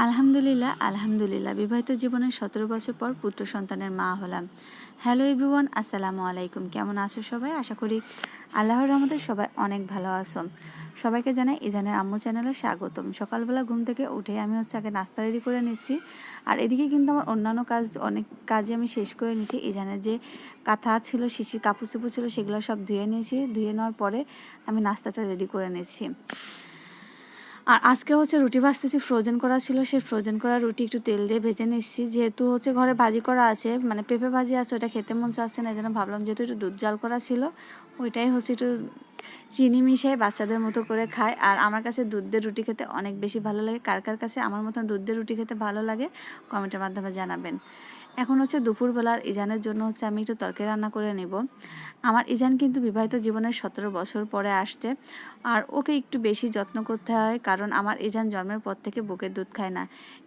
আলহামদুলিল্লাহ আলহামদুলিল্লাহ বিবাহিত জীবনের 17 বছর পর পুত্র সন্তানের মা হলাম। হ্যালো এভরিওয়ান, আসসালামু আলাইকুম। কেমন আছো সবাই? আশা করি আল্লাহর রহমতে সবাই অনেক ভালো আছো। সবাইকে জানাই ইজানের আম্মু চ্যানেলে স্বাগতম। সকালবেলা ঘুম থেকে উঠে আমি আগে নাস্তা রেডি করে নিচ্ছি, আর এদিকে কিন্তু আমার অন্যান্য অনেক কাজে আমি শেষ করে নিয়েছি। ইজানের যে কাঁথা ছিল, শিশির কাপড় চোপড় ছিল, সেগুলো সব ধুয়ে নিয়েছি। ধুয়ে নেওয়ার পরে আমি নাস্তাটা রেডি করে নিয়েছি। আর আজকে রুটি ভাজতেছি, ফ্রোজেন করা ছিল, সেই ফ্রোজেন করা রুটি একটু তেল দিয়ে ভেজে নিচ্ছি। যেহেতু ঘরে ভাজি করা আছে, মানে পেঁপে ভাজি আছে, ওটা খেতে মন চাচ্ছে না, এই জন্য ভাবলাম যেহেতু একটু দুধ জাল করা ছিল, ওইটাই একটু চিনি মিশিয়ে বাচ্চাদের মতো করে খায়। আর আমার কাছে দুধ দিয়ে রুটি খেতে অনেক বেশি ভালো লাগে। কার কার কাছে আমার মতন দুধ দিয়ে রুটি খেতে ভালো লাগে কমেন্টের মাধ্যমে জানাবেন। এখন দুপুরবেলার ইজানের জন্য আমি একটু তরকারি রান্না করে নেব। আমার ইজান কিন্তু বিবাহিত জীবনের 17 বছর পরে আসছে, আর ওকে একটু বেশি যত্ন করতে হয়, কারণ আমার ইজান জন্মের পর থেকে বুকের দুধ খায় না।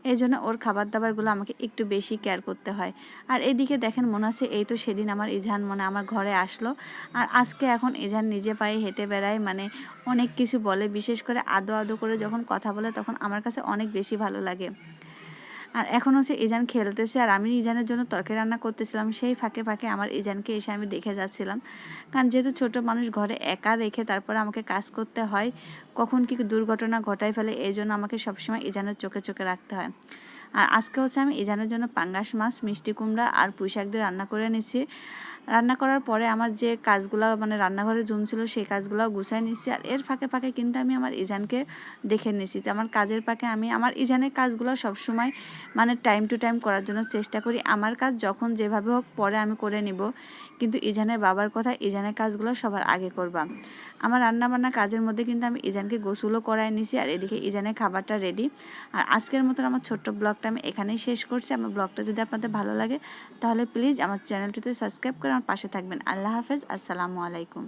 এই জন্য ওর খাবার দাবারগুলো আমাকে একটু বেশি কেয়ার করতে হয়। আর এদিকে দেখেন, মনে আছে এই তো সেদিন আমার ইজান আমার ঘরে আসলো, আর আজকে এখন ইজান নিজে পায়ে হেঁটে বেড়ায়, মানে অনেক কিছু বলে, বিশেষ করে আদো আদো করে যখন কথা বলে তখন আমার কাছে অনেক বেশি ভালো লাগে। আর এখন ইজান খেলতেছে, আর আমি ইজানের জন্য তরকারি রান্না করতেছিলাম। সেই ফাঁকে ফাঁকে আমার ইজানকে এসে আমি দেখে যাচ্ছিলাম, কারণ যেহেতু ছোট মানুষ ঘরে একা রেখে তারপরে আমাকে কাজ করতে হয়, কখন কি দুর্ঘটনা ঘটায় ফেলে, এই জন্য আমাকে সবসময় ইজানের চোখে চোখে রাখতে হয়। আর আজকে আমি ইজানের জন্য পাঙ্গাস মাছ, মিষ্টি কুমড়া আর পুঁই শাক দিয়ে রান্না করে নিচ্ছি। রান্না করার পরে আমার যে কাজগুলো, মানে রান্নাঘরে জমছিল, সেই কাজগুলো গুছাই নিচ্ছি। আর এর ফাঁকে ফাঁকে কিন্তু আমি আমার ইজানকে দেখে নিচ্ছি। তো আমার কাজের ফাঁকে আমি আমার ইজানের কাজগুলো সবসময় মানে টাইম টু টাইম করার জন্য চেষ্টা করি। আমার কাজ যখন যেভাবে হোক পরে আমি করে নিব, কিন্তু ইজানের বাবার কথা, ইজানের কাজগুলো সবার আগে করবা। আমার রান্নাবান্না কাজের মধ্যে কিন্তু আমি ইজানকে গোসলও করাই নিছি, আর এদিকে ইজানের খাবারটা রেডি। আর আজকের মতন আমার ছোট্ট ব্লগটা আমি এখানেই শেষ করছি। আমার ব্লগটা যদি আপনাদের ভালো লাগে তাহলে প্লিজ আমার চ্যানেলটিতে সাবস্ক্রাইব করে আমার পাশে থাকবেন। আল্লাহ হাফেজ, আসসালামু আলাইকুম।